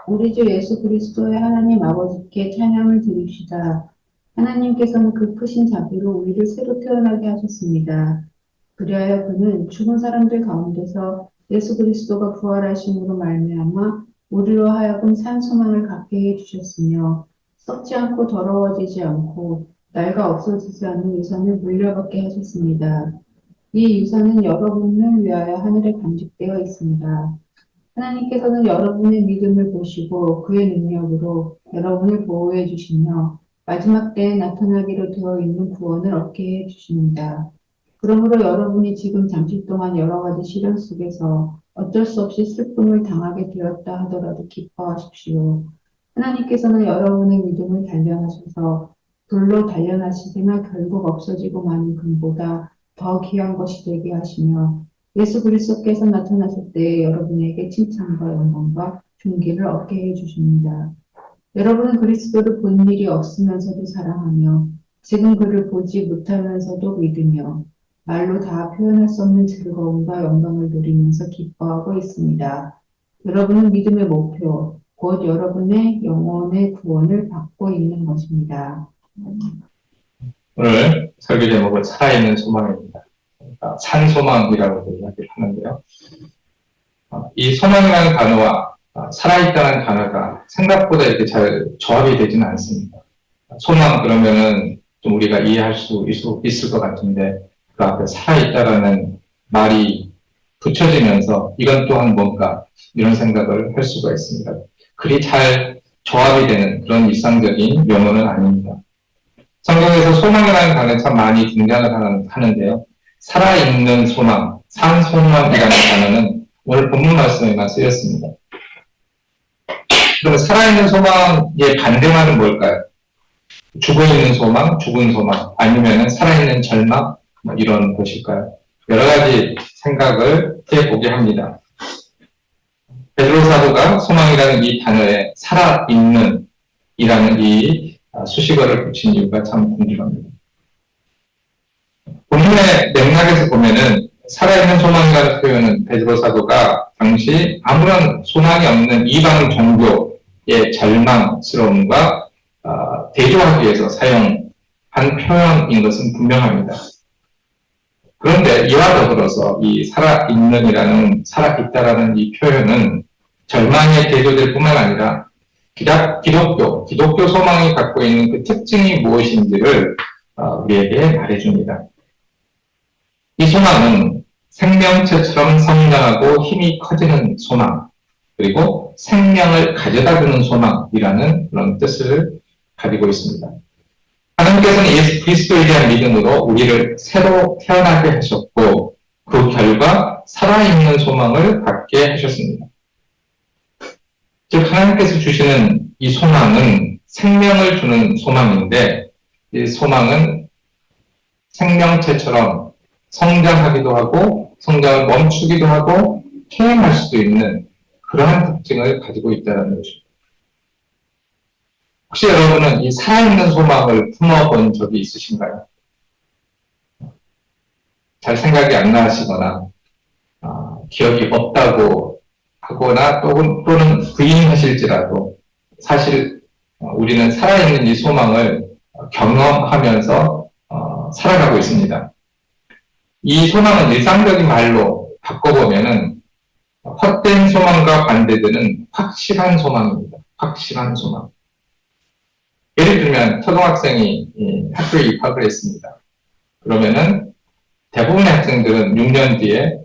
우리 주 예수 그리스도의 하나님 아버지께 찬양을 드립시다. 하나님께서는 그 크신 자비로 우리를 새로 태어나게 하셨습니다. 그리하여 그는 죽은 사람들 가운데서 예수 그리스도가 부활하심으로 말미암아 우리로 하여금 산 소망을 갖게 해주셨으며 썩지 않고 더러워지지 않고 낡아 없어지지 않는 유산을 물려받게 하셨습니다. 이 유산은 여러분을 위하여 하늘에 간직되어 있습니다. 하나님께서는 여러분의 믿음을 보시고 그의 능력으로 여러분을 보호해 주시며 마지막 때에 나타나기로 되어 있는 구원을 얻게 해 주십니다. 그러므로 여러분이 지금 잠시 동안 여러 가지 시련 속에서 어쩔 수 없이 슬픔을 당하게 되었다 하더라도 기뻐하십시오. 하나님께서는 여러분의 믿음을 단련하셔서 불로 단련하시지만 결국 없어지고 마는 금보다 더 귀한 것이 되게 하시며 예수 그리스도께서 나타나실 때 여러분에게 칭찬과 영광과 존귀를 얻게 해 주십니다. 여러분은 그리스도를 본 일이 없으면서도 사랑하며 지금 그를 보지 못하면서도 믿으며 말로 다 표현할 수 없는 즐거움과 영광을 누리면서 기뻐하고 있습니다. 여러분은 믿음의 목표, 곧 여러분의 영혼의 구원을 받고 있는 것입니다. 오늘 설교 제목은 살아있는 소망입니다. 그러니까 산소망이라고 이야기를 하는데요. 이 소망이라는 단어와 살아있다는 단어가 생각보다 이렇게 잘 조합이 되지는 않습니다. 소망 그러면은 좀 우리가 이해할 수 있을 것 같은데 그 앞에 살아있다라는 말이 붙여지면서 이건 또한 뭔가 이런 생각을 할 수가 있습니다. 그리 잘 조합이 되는 그런 일상적인 용어는 아닙니다. 성경에서 소망이라는 단어 참 많이 등장을 하는데요. 살아있는 소망, 산소망이라는 단어는 오늘 본문 말씀에만 쓰였습니다. 그럼 살아있는 소망의 반대말은 뭘까요? 죽어있는 소망, 죽은 소망, 아니면 살아있는 절망, 이런 것일까요? 여러 가지 생각을 해보게 합니다. 베드로 사도가 소망이라는 이 단어에 살아있는 이라는 이 수식어를 붙인 이유가 참 궁금합니다. 본문의 맥락에서 보면은 살아있는 소망이라는 표현은 베드로 사도가 당시 아무런 소망이 없는 이방 종교의 절망스러움과 대조하기 위해서 사용한 표현인 것은 분명합니다. 그런데 이와 더불어서 이 살아있는이라는 살아있다라는 이 표현은 절망에 대조될 뿐만 아니라 기독교 소망이 갖고 있는 그 특징이 무엇인지를 우리에게 말해줍니다. 이 소망은 생명체처럼 성장하고 힘이 커지는 소망, 그리고 생명을 가져다주는 소망이라는 그런 뜻을 가지고 있습니다. 하나님께서는 예수 그리스도에 대한 믿음으로 우리를 새로 태어나게 하셨고 그 결과 살아있는 소망을 갖게 하셨습니다. 즉 하나님께서 주시는 이 소망은 생명을 주는 소망인데 이 소망은 생명체처럼 성장하기도 하고 성장을 멈추기도 하고 퇴행할 수도 있는 그러한 특징을 가지고 있다는 것입니다. 혹시 여러분은 이 살아있는 소망을 품어본 적이 있으신가요? 잘 생각이 안 나시거나 기억이 없다고 하거나 또는 부인하실지라도 사실 우리는 살아있는 이 소망을 경험하면서 살아가고 있습니다. 이 소망은 일상적인 말로 바꿔보면은 헛된 소망과 반대되는 확실한 소망입니다. 확실한 소망. 예를 들면 초등학생이 학교에 입학을 했습니다. 그러면은 대부분의 학생들은 6년 뒤에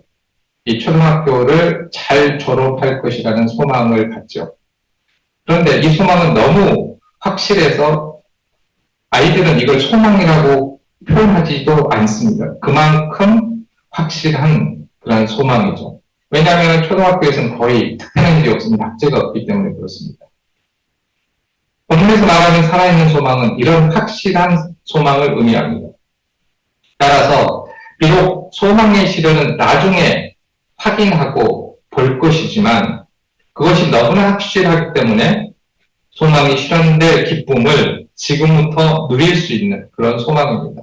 이 초등학교를 잘 졸업할 것이라는 소망을 갖죠. 그런데 이 소망은 너무 확실해서 아이들은 이걸 소망이라고 표현하지도 않습니다. 그만큼 확실한 그런 소망이죠. 왜냐하면 초등학교에서는 거의 특별한 일이 없습니다. 학제가 없기 때문에 그렇습니다. 본문에서 말하는 살아있는 소망은 이런 확실한 소망을 의미합니다. 따라서 비록 소망의 시련은 나중에 확인하고 볼 것이지만 그것이 너무나 확실하기 때문에 소망이 실현될 기쁨을 지금부터 누릴 수 있는 그런 소망입니다.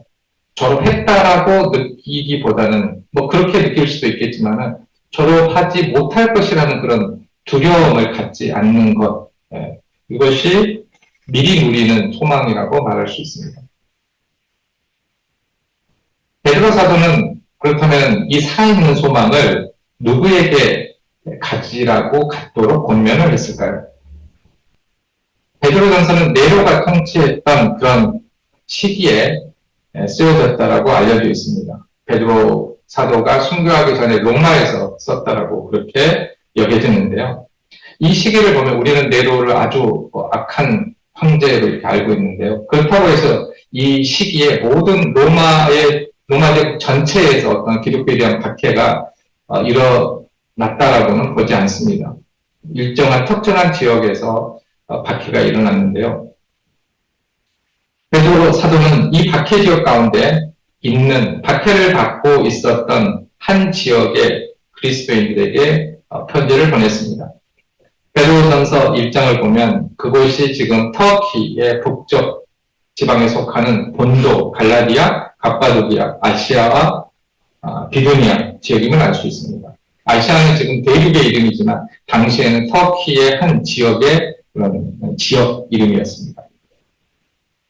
졸업했다라고 느끼기보다는 그렇게 느낄 수도 있겠지만 졸업하지 못할 것이라는 그런 두려움을 갖지 않는 것, 이것이 미리 누리는 소망이라고 말할 수 있습니다. 베드로 사도는 그렇다면 이 살아있는 소망을 누구에게 갖도록 권면을 했을까요? 베드로 전서는 네로가 통치했던 그런 시기에 쓰여졌다라고 알려져 있습니다. 베드로 사도가 순교하기 전에 로마에서 썼다라고 그렇게 여겨지는데요. 이 시기를 보면 우리는 네로를 아주 악한 황제로 이렇게 알고 있는데요. 그렇다고 해서 이 시기에 모든 로마제 전체에서 어떤 기독교에 대한 박해가 일어났다라고는 보지 않습니다. 일정한 특정한 지역에서 박해가 일어났는데요. 베드로 사도는 이 박해 지역 가운데 있는 박해를 받고 있었던 한 지역의 그리스도인들에게 편지를 보냈습니다. 베드로전서 1장을 보면 그곳이 지금 터키의 북쪽 지방에 속하는 본도, 갈라디아, 갑바도기아, 아시아와 비두니아 지역임을 알 수 있습니다. 아시아는 지금 대륙의 이름이지만 당시에는 터키의 한 지역의 그런 지역 이름이었습니다.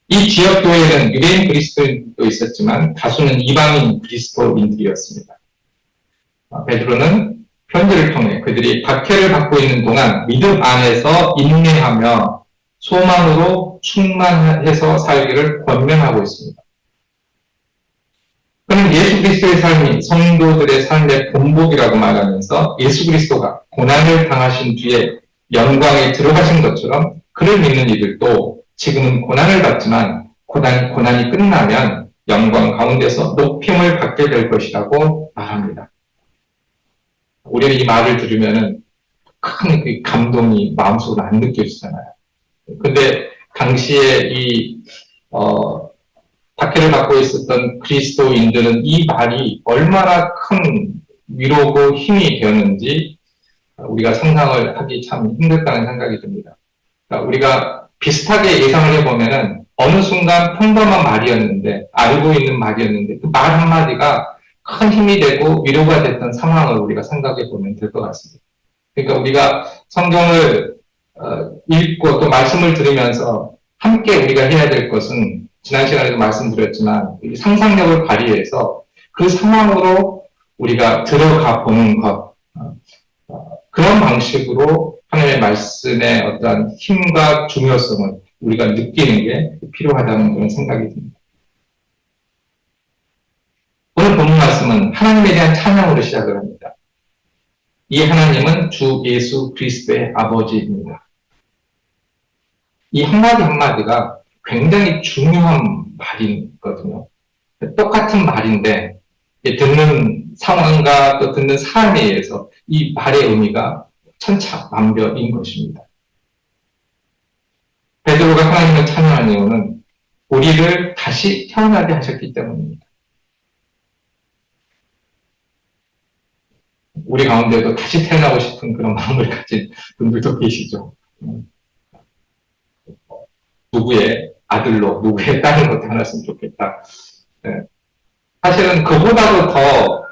이 지역 교회에는 유대인 그리스도인도 있었지만 다수는 이방인 그리스도인들이었습니다. 베드로는 편지를 통해 그들이 박해를 받고 있는 동안 믿음 안에서 인내하며 소망으로 충만해서 살기를 권면하고 있습니다. 그는 예수 그리스도의 삶이 성도들의 삶의 본보기라고 말하면서 예수 그리스도가 고난을 당하신 뒤에 영광에 들어가신 것처럼 그를 믿는 이들도 지금은 고난을 받지만 고난이 끝나면 영광 가운데서 높임을 받게 될 것이라고 말합니다. 우리는 이 말을 들으면 큰 감동이 마음속으로 안 느껴지잖아요. 근데 당시에 박해를 받고 있었던 그리스도인들은 이 말이 얼마나 큰 위로고 힘이 되었는지 우리가 상상을 하기 참 힘들다는 생각이 듭니다. 그러니까 우리가 비슷하게 예상을 해보면은 어느 순간 평범한 말이었는데, 알고 있는 말이었는데, 그 말 한마디가 큰 힘이 되고 위로가 됐던 상황을 우리가 생각해 보면 될 것 같습니다. 그러니까 우리가 성경을 읽고 또 말씀을 들으면서 함께 우리가 해야 될 것은 지난 시간에도 말씀드렸지만 상상력을 발휘해서 그 상황으로 우리가 들어가 보는 것, 그런 방식으로 하나님의 말씀의 어떠한 힘과 중요성을 우리가 느끼는 게 필요하다는 그런 생각이 듭니다. 오늘 본문 말씀은 하나님에 대한 찬양으로 시작을 합니다. 이 하나님은 주 예수 그리스도의 아버지입니다. 이 한마디 한마디가 굉장히 중요한 말이거든요. 똑같은 말인데 듣는 상황과 또 듣는 사람에 의해서 이 말의 의미가 천차만별인 것입니다. 베드로가 하나님을 찬양한 이유는 우리를 다시 태어나게 하셨기 때문입니다. 우리 가운데도 다시 태어나고 싶은 그런 마음을 가진 분들도 계시죠. 누구의 아들로, 누구의 딸로 태어났으면 좋겠다. 네. 사실은 그보다도 더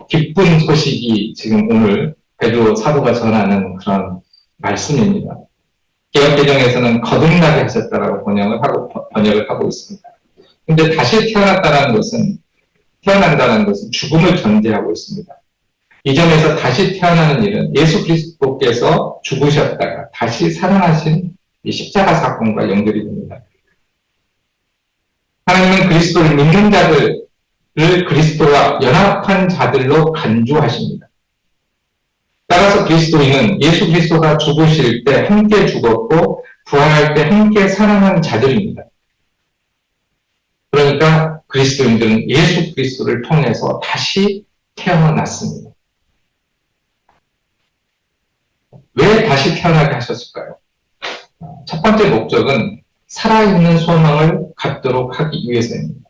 기쁜 소식이 지금 오늘 베드로 사도가 전하는 그런 말씀입니다. 개역개정에서는 거듭나게 하셨다라고 번역을 하고 있습니다. 근데 다시 태어난다는 것은 죽음을 전제하고 있습니다. 이 점에서 다시 태어나는 일은 예수 그리스도께서 죽으셨다가 다시 살아나신 이 십자가 사건과 연결이 됩니다. 하나님은 그리스도를 믿는 자들을 그리스도와 연합한 자들로 간주하십니다. 따라서 그리스도인은 예수 그리스도가 죽으실 때 함께 죽었고 부활할 때 함께 살아난 자들입니다. 그러니까 그리스도인들은 예수 그리스도를 통해서 다시 태어났습니다. 왜 다시 태어나게 하셨을까요? 첫 번째 목적은 살아있는 소망을 갖도록 하기 위해서입니다.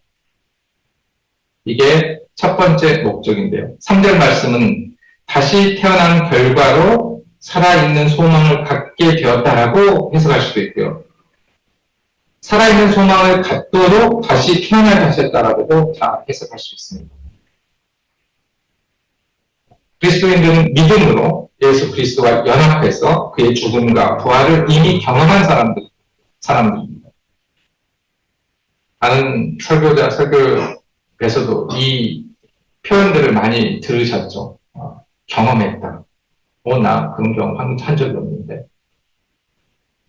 이게 첫 번째 목적인데요. 3절 말씀은 다시 태어난 결과로 살아있는 소망을 갖게 되었다라고 해석할 수도 있고요. 살아있는 소망을 갖도록 다시 태어나게 하셨다라고도 다 해석할 수 있습니다. 그리스도인들은 믿음으로 예수 그리스도와 연합해서 그의 죽음과 부활을 이미 경험한 사람들입니다. 많은 설교에서도 이 표현들을 많이 들으셨죠. 경험했다. 나 그런 경험 한 적이 없는데.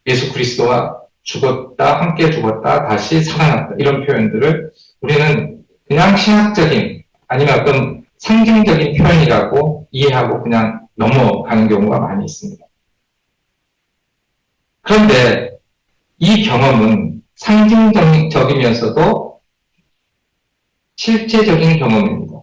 예수 그리스도와 죽었다, 함께 죽었다, 다시 살아났다. 이런 표현들을 우리는 그냥 신학적인 아니면 어떤 상징적인 표현이라고 이해하고 그냥 넘어가는 경우가 많이 있습니다. 그런데 이 경험은 상징적이면서도 실제적인 경험입니다.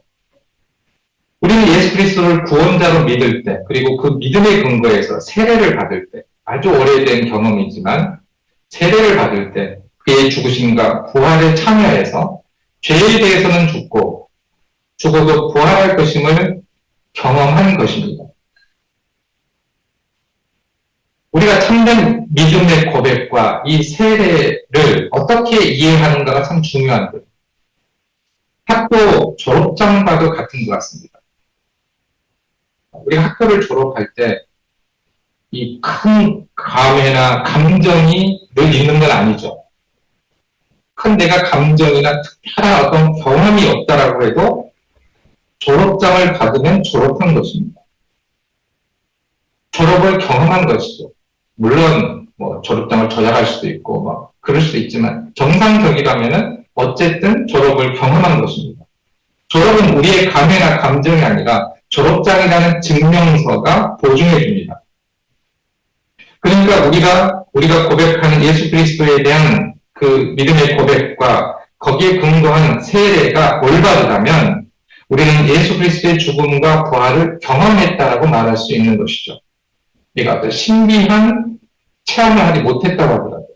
우리는 예수 그리스도를 구원자로 믿을 때, 그리고 그 믿음의 근거에서 세례를 받을 때, 아주 오래된 경험이지만 세례를 받을 때 그의 죽으심과 부활에 참여해서 죄에 대해서는 죽어도 부활할 것임을 경험한 것입니다. 우리가 참된 믿음의 고백과 이 세례를 어떻게 이해하는가가 참 중요한데, 학교 졸업장과도 같은 것 같습니다. 우리가 학교를 졸업할 때 이 큰 감회나 감정이 늘 있는 건 아니죠. 큰 내가 감정이나 특별한 어떤 경험이 없다라고 해도 졸업장을 받으면 졸업한 것입니다. 졸업을 경험한 것이죠. 물론 졸업장을 저장할 수도 있고 그럴 수도 있지만 정상적이라면은 어쨌든 졸업을 경험한 것입니다. 졸업은 우리의 감회나 감정이 아니라 졸업장이라는 증명서가 보증해 줍니다. 그러니까 우리가 고백하는 예수 그리스도에 대한 그 믿음의 고백과 거기에 근거한 세례가 올바르다면 우리는 예수 그리스도의 죽음과 부활을 경험했다라고 말할 수 있는 것이죠. 우리가 어떤 신비한 체험을 하지 못했다고 하더라고요.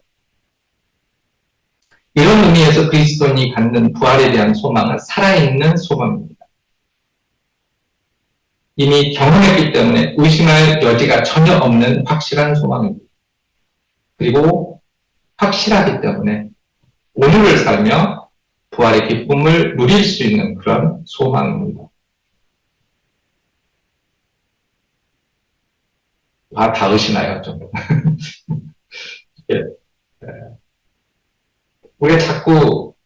이런 의미에서 그리스도인이 갖는 부활에 대한 소망은 살아있는 소망입니다. 이미 경험했기 때문에 의심할 여지가 전혀 없는 확실한 소망입니다. 그리고 확실하기 때문에 오늘을 살며 부활의 기쁨을 누릴 수 있는 그런 소망입니다. 다 의시나요? 좀. 우리가 자꾸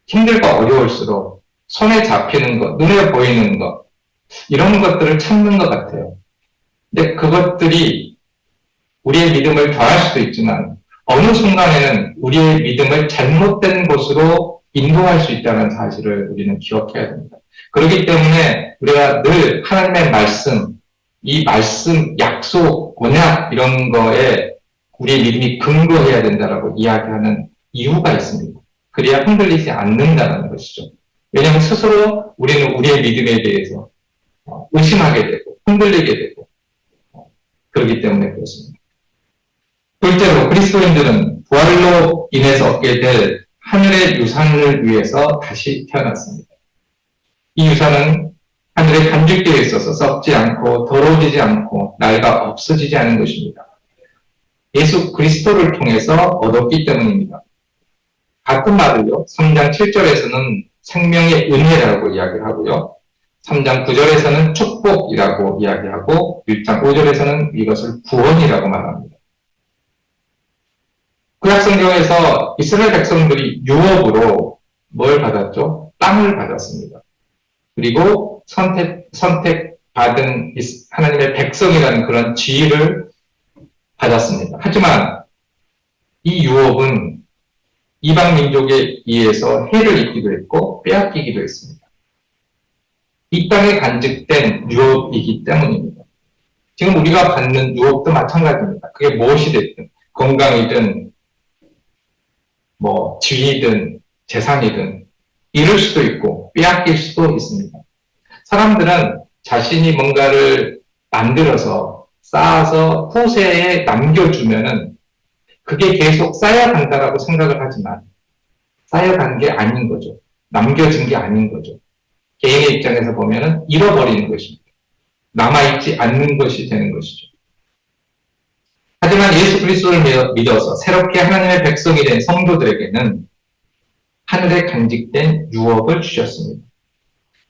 힘들고 어려울수록 손에 잡히는 것, 눈에 보이는 것, 이런 것들을 찾는 것 같아요. 근데 그것들이 우리의 믿음을 더할 수도 있지만 어느 순간에는 우리의 믿음을 잘못된 곳으로 인도할 수 있다는 사실을 우리는 기억해야 됩니다. 그렇기 때문에 우리가 늘 하나님의 말씀, 이 말씀, 약속, 언약 이런 거에 우리의 믿음이 근거해야 된다라고 이야기하는 이유가 있습니다. 그래야 흔들리지 않는다는 것이죠. 왜냐하면 스스로 우리는 우리의 믿음에 대해서 의심하게 되고 흔들리게 되고 그렇기 때문에 그렇습니다. 둘째로 그리스도인들은 부활로 인해서 얻게 될 하늘의 유산을 위해서 다시 태어났습니다. 이 유산은 하늘에 간직되어 있어서 썩지 않고 더러워지지 않고 낡아 없어지지 않은 것입니다. 예수 그리스도를 통해서 얻었기 때문입니다. 같은 말을요, 3장 7절에서는 생명의 은혜라고 이야기를 하고요. 3장 9절에서는 축복이라고 이야기하고 1장 5절에서는 이것을 구원이라고 말합니다. 구약성경에서 이스라엘 백성들이 유업으로 뭘 받았죠? 땅을 받았습니다. 그리고 선택받은 하나님의 백성이라는 그런 지위를 받았습니다. 하지만 이 유업은 이방 민족에 의해서 해를 입기도 했고 빼앗기기도 했습니다. 이 땅에 간직된 유업이기 때문입니다. 지금 우리가 받는 유업도 마찬가지입니다. 그게 무엇이 됐든 건강이든 지위든 재산이든 잃을 수도 있고 빼앗길 수도 있습니다. 사람들은 자신이 뭔가를 만들어서 쌓아서 후세에 남겨주면은 그게 계속 쌓여간다라고 생각을 하지만 쌓여간 게 아닌 거죠. 남겨진 게 아닌 거죠. 개인의 입장에서 보면은 잃어버리는 것입니다. 남아있지 않는 것이 되는 것이죠. 하지만 예수 그리스도를 믿어서 새롭게 하나님의 백성이 된 성도들에게는 하늘에 간직된 유업을 주셨습니다.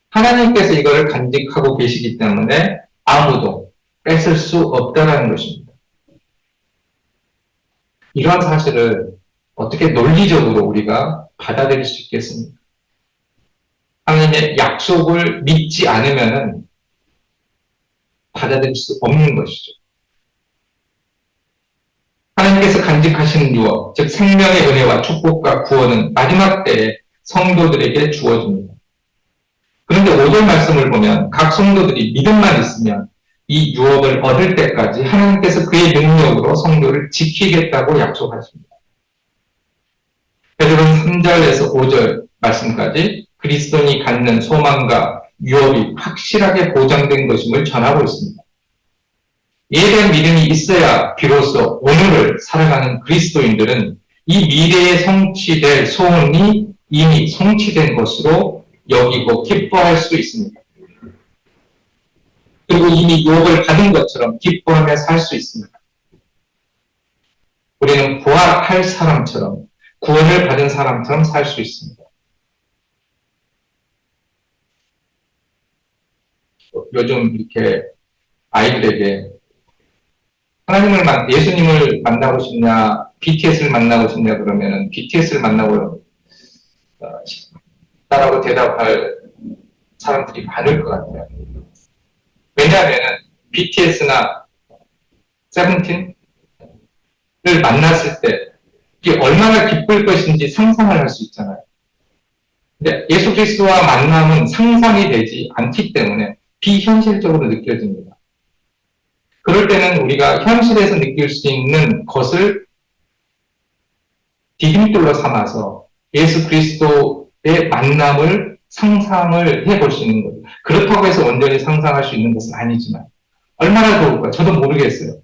하나님께서 이걸 간직하고 계시기 때문에 아무도 뺏을 수 없다는 것입니다. 이런 사실을 어떻게 논리적으로 우리가 받아들일 수 있겠습니까? 하나님의 약속을 믿지 않으면 받아들일 수 없는 것이죠. 하나님께서 간직하시는 유업, 즉 생명의 은혜와 축복과 구원은 마지막 때에 성도들에게 주어집니다. 그런데 5절 말씀을 보면 각 성도들이 믿음만 있으면 이 유업을 얻을 때까지 하나님께서 그의 능력으로 성도를 지키겠다고 약속하십니다. 베드로는 3절에서 5절 말씀까지 그리스도인이 갖는 소망과 유업이 확실하게 보장된 것임을 전하고 있습니다. 이에 대한 믿음이 있어야 비로소 오늘을 살아가는 그리스도인들은 이 미래에 성취될 소원이 이미 성취된 것으로 여기고 기뻐할 수 있습니다. 그리고 이미 유업을 받은 것처럼 기뻐하며 살 수 있습니다. 우리는 부활할 사람처럼 구원을 받은 사람처럼 살 수 있습니다. 요즘 이렇게 아이들에게 예수님을 만나고 싶냐, BTS를 만나고 싶냐 그러면은 BTS를 만나고 싶다라고 대답할 사람들이 많을 것 같아요. 왜냐하면은 BTS나 세븐틴을 만났을 때 이게 얼마나 기쁠 것인지 상상을 할 수 있잖아요. 근데 예수 그리스도와 만남은 상상이 되지 않기 때문에 비현실적으로 느껴집니다. 그럴 때는 우리가 현실에서 느낄 수 있는 것을 디딤돌로 삼아서 예수 그리스도의 만남을 상상을 해볼 수 있는 거예요. 그렇다고 해서 온전히 상상할 수 있는 것은 아니지만 얼마나 좋을까 저도 모르겠어요.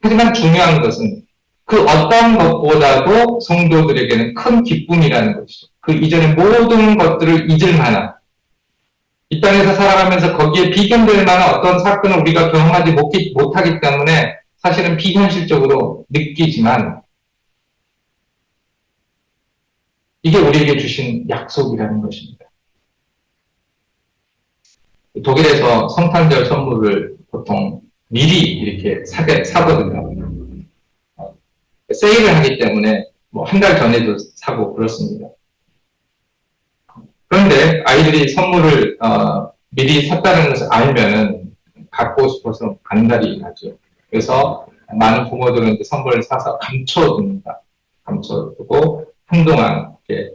하지만 중요한 것은 그 어떤 것보다도 성도들에게는 큰 기쁨이라는 것이죠. 그 이전의 모든 것들을 잊을 만한 이 땅에서 살아가면서 거기에 비견될 만한 어떤 사건을 우리가 경험하지 못하기 때문에 사실은 비현실적으로 느끼지만 이게 우리에게 주신 약속이라는 것입니다. 독일에서 성탄절 선물을 보통 미리 이렇게 사거든요. 세일을 하기 때문에 뭐 한 달 전에도 사고 그렇습니다. 그런데 아이들이 선물을 미리 샀다는 것을 알면은 갖고 싶어서 안달이 나죠. 그래서 많은 부모들은 이제 선물을 사서 감춰둡니다. 감춰두고 한동안 이렇게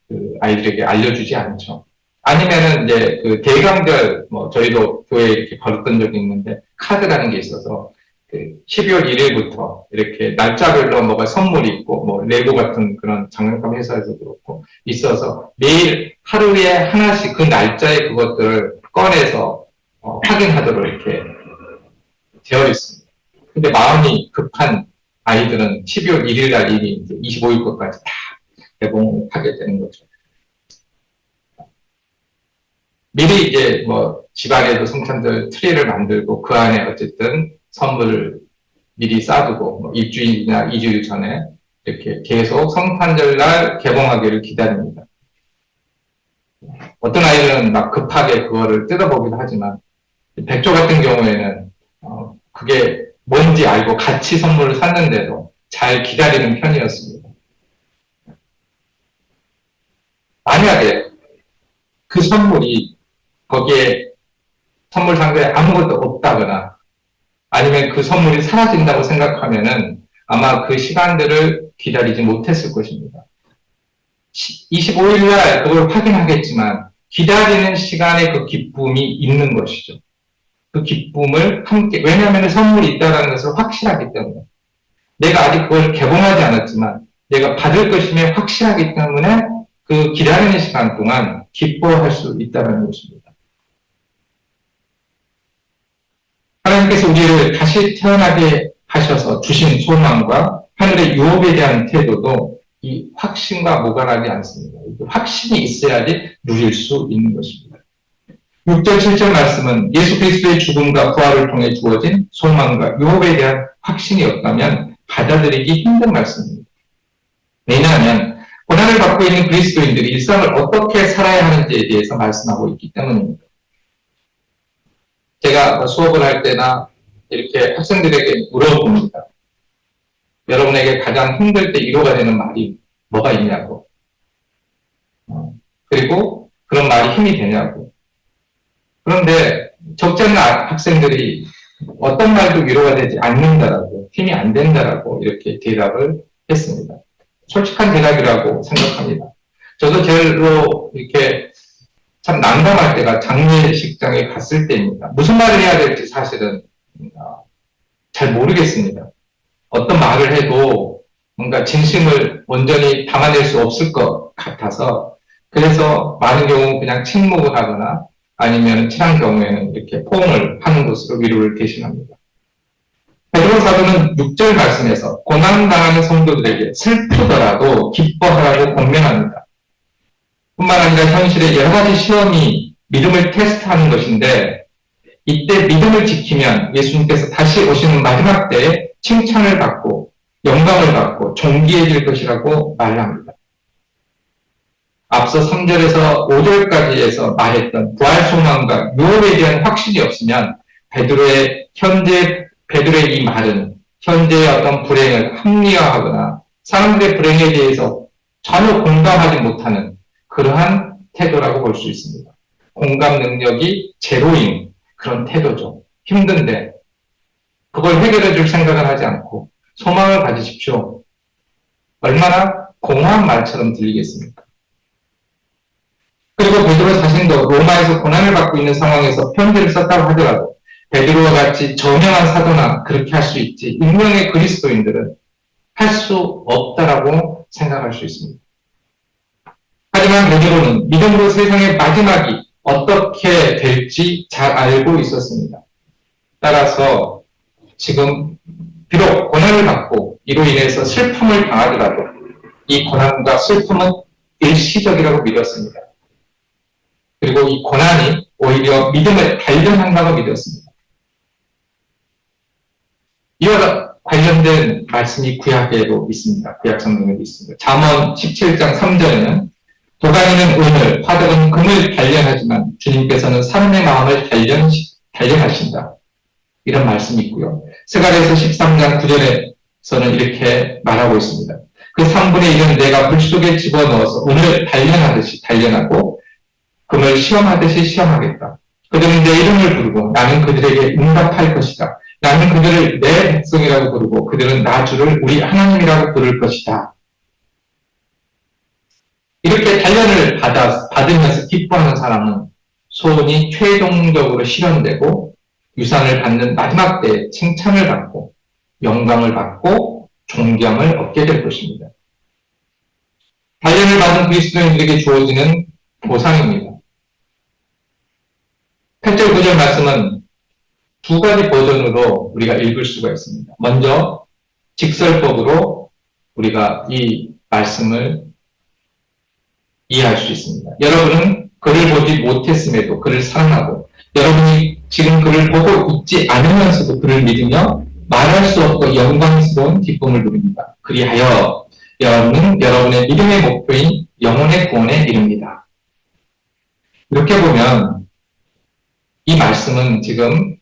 그 아이들에게 알려주지 않죠. 아니면은 이제 그 대강절 뭐 저희도 교회에 이렇게 걸었던 적이 있는데 카드라는 게 있어서 그 12월 1일부터 이렇게 날짜별로 뭐가 선물이 있고 뭐 레고 같은 그런 장난감 회사에서 그렇고 있어서 매일 하루에 하나씩 그 날짜의 그것들을 꺼내서 확인하도록 이렇게 되어 있습니다. 근데 마음이 급한 아이들은 12월 1일 날 이미 이제 25일 것까지 다 개봉하게 되는 거죠. 미리 이제 뭐 집안에도 성탄절 트리를 만들고 그 안에 어쨌든 선물을 미리 싸두고 뭐 일주일이나 2주일 전에 이렇게 계속 성탄절 날 개봉하기를 기다립니다. 어떤 아이들은 막 급하게 그거를 뜯어보기도 하지만 백조 같은 경우에는 그게 뭔지 알고 같이 선물을 샀는데도 잘 기다리는 편이었습니다. 만약에 그 선물이 거기에 선물 상자에 아무것도 없다거나 아니면 그 선물이 사라진다고 생각하면은 아마 그 시간들을 기다리지 못했을 것입니다. 25일 날 그걸 확인하겠지만 기다리는 시간에 그 기쁨이 있는 것이죠. 그 기쁨을 함께, 왜냐하면 선물이 있다는 것을 확실하기 때문에 내가 아직 그걸 개봉하지 않았지만 내가 받을 것임에 확실하기 때문에 그 기다리는 시간 동안 기뻐할 수 있다는 것입니다. 하나님께서 우리를 다시 태어나게 하셔서 주신 소망과 하늘의 유업에 대한 태도도 이 확신과 무관하지 않습니다. 확신이 있어야지 누릴 수 있는 것입니다. 6절, 7절 말씀은 예수 그리스도의 죽음과 부활을 통해 주어진 소망과 유업에 대한 확신이 없다면 받아들이기 힘든 말씀입니다. 왜냐하면 고난을 받고 있는 그리스도인들이 일상을 어떻게 살아야 하는지에 대해서 말씀하고 있기 때문입니다. 제가 수업을 할 때나 이렇게 학생들에게 물어봅니다. 여러분에게 가장 힘들 때 위로가 되는 말이 뭐가 있냐고. 그리고 그런 말이 힘이 되냐고. 그런데 적지 않은 학생들이 어떤 말도 위로가 되지 않는다라고, 힘이 안 된다라고 이렇게 대답을 했습니다. 솔직한 대답이라고 생각합니다. 저도 제일로 이렇게 참 난감할 때가 장례식장에 갔을 때입니다. 무슨 말을 해야 될지 사실은 잘 모르겠습니다. 어떤 말을 해도 뭔가 진심을 온전히 담아낼 수 없을 것 같아서 그래서 많은 경우 그냥 침묵을 하거나 아니면 친한 경우에는 이렇게 포옹을 하는 것으로 위로를 대신합니다. 베드로 사도는 6절 말씀에서 고난당하는 성도들에게 슬프더라도 기뻐하라고 권면합니다. 뿐만 아니라 현실의 여러 가지 시험이 믿음을 테스트하는 것인데 이때 믿음을 지키면 예수님께서 다시 오시는 마지막 때에 칭찬을 받고 영광을 받고 존귀해질 것이라고 말합니다. 앞서 3절에서 5절까지에서 말했던 부활 소망과 유업에 대한 확신이 없으면 베드로의 이 말은 현재의 어떤 불행을 합리화하거나 사람들의 불행에 대해서 전혀 공감하지 못하는 그러한 태도라고 볼 수 있습니다. 공감 능력이 제로인 그런 태도죠. 힘든데 그걸 해결해 줄 생각을 하지 않고 소망을 가지십시오. 얼마나 공허한 말처럼 들리겠습니까? 그리고 베드로 자신도 로마에서 고난을 받고 있는 상황에서 편지를 썼다고 하더라도 베드로와 같이 저명한 사도나 그렇게 할 수 있지 익명의 그리스도인들은 할 수 없다라고 생각할 수 있습니다. 하지만 베드로는 믿음으로 세상의 마지막이 어떻게 될지 잘 알고 있었습니다. 따라서 지금 비록 고난을 받고 이로 인해서 슬픔을 당하더라도 이 고난과 슬픔은 일시적이라고 믿었습니다. 그리고 이 고난이 오히려 믿음을 단련한다고 믿었습니다. 이와 관련된 말씀이 구약에도 있습니다. 구약 성경에도 있습니다. 잠언 17장 3절에는 도가니는 은을, 화덕은 금을 단련하지만 주님께서는 사람의 마음을 단련하신다. 이런 말씀이 있고요. 스가랴서 13장 9절에서는 이렇게 말하고 있습니다. 그 3분의 1은 내가 물 속에 집어넣어서 은을 단련하듯이 단련하고 금을 시험하듯이 시험하겠다. 그들은 내 이름을 부르고 나는 그들에게 응답할 것이다. 나는 그들을 내 백성이라고 부르고 그들은 나 주를 우리 하나님이라고 부를 것이다. 이렇게 단련을 받으면서 기뻐하는 사람은 소원이 최종적으로 실현되고 유산을 받는 마지막 때에 칭찬을 받고 영광을 받고 존경을 얻게 될 것입니다. 단련을 받은 그리스도인들에게 주어지는 보상입니다. 8절 9절 말씀은 두 가지 버전으로 우리가 읽을 수가 있습니다. 먼저 직설법으로 우리가 이 말씀을 이해할 수 있습니다. 여러분은 그를 보지 못했음에도 그를 사랑하고 여러분이 지금 그를 보고 있지 않으면서도 그를 믿으며 말할 수 없고 영광스러운 기쁨을 누립니다. 그리하여 여러분은 여러분의 믿음의 목표인 영혼의 구원에 이릅니다. 이렇게 보면 이 말씀은 지금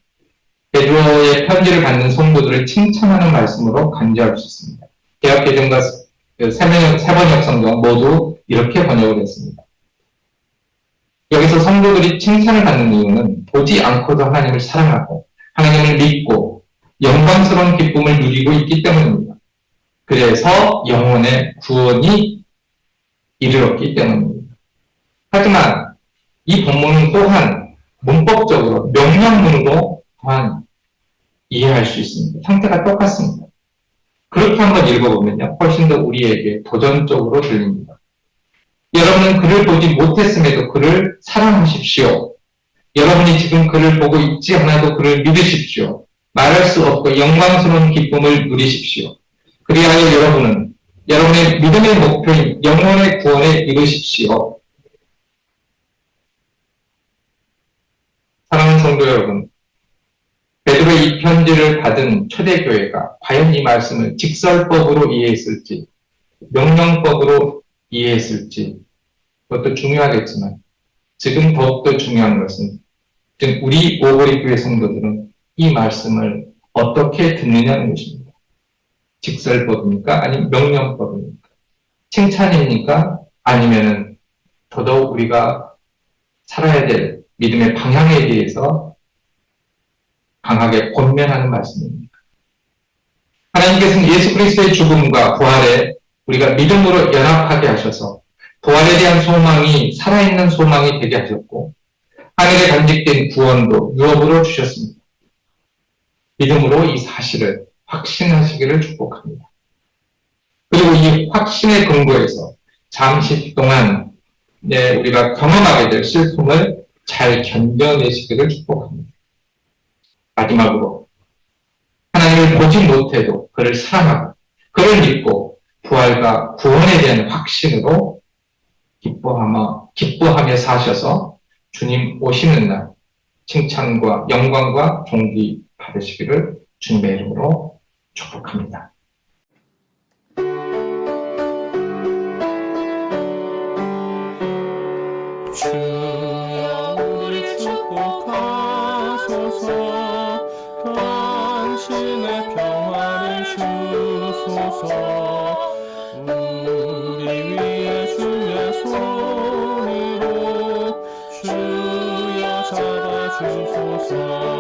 베드로의 편지를 받는 성도들을 칭찬하는 말씀으로 간주할 수 있습니다. 개역개정과 세번역 성경 모두 이렇게 번역을 했습니다. 여기서 성도들이 칭찬을 받는 이유는 보지 않고도 하나님을 사랑하고 하나님을 믿고 영광스러운 기쁨을 누리고 있기 때문입니다. 그래서 영혼의 구원이 이르렀기 때문입니다. 하지만 이 본문은 또한 문법적으로 명령문으로 또한 이해할 수 있습니다. 상태가 똑같습니다. 그렇게 한번 읽어보면요. 훨씬 더 우리에게 도전적으로 들립니다. 여러분은 그를 보지 못했음에도 그를 사랑하십시오. 여러분이 지금 그를 보고 있지 않아도 그를 믿으십시오. 말할 수 없고 영광스러운 기쁨을 누리십시오. 그리하여 여러분은 여러분의 믿음의 목표인 영혼의 구원에 이르십시오. 사랑하는 성도 여러분, 베드로의 이 편지를 받은 초대교회가 과연 이 말씀을 직설법으로 이해했을지, 명령법으로 이해했을지, 그것도 중요하겠지만, 지금 더욱더 중요한 것은 즉 우리 오고리 교회 성도들은 이 말씀을 어떻게 듣느냐는 것입니다. 직설법입니까? 아니면 명령법입니까? 칭찬입니까? 아니면은 더더욱 우리가 살아야 될 믿음의 방향에 대해서 강하게 권면하는 말씀입니다. 하나님께서는 예수 그리스도의 죽음과 부활에 우리가 믿음으로 연합하게 하셔서 부활에 대한 소망이 살아있는 소망이 되게 하셨고 하늘에 간직된 구원도 유업으로 주셨습니다. 믿음으로 이 사실을 확신하시기를 축복합니다. 그리고 이 확신의 근거에서 잠시 동안 우리가 경험하게 될 슬픔을 잘 견뎌내시기를 축복합니다. 마지막으로 하나님을 보지 못해도 그를 사랑하고 그를 믿고 부활과 구원에 대한 확신으로 기뻐하며 사셔서 주님 오시는 날 칭찬과 영광과 존귀 받으시기를 주님의 이름으로 축복합니다. 주여 우리 축복하소서. 당신의 평화를 주소서. 우리 위에 주의 손으로 주여 잡아주소서.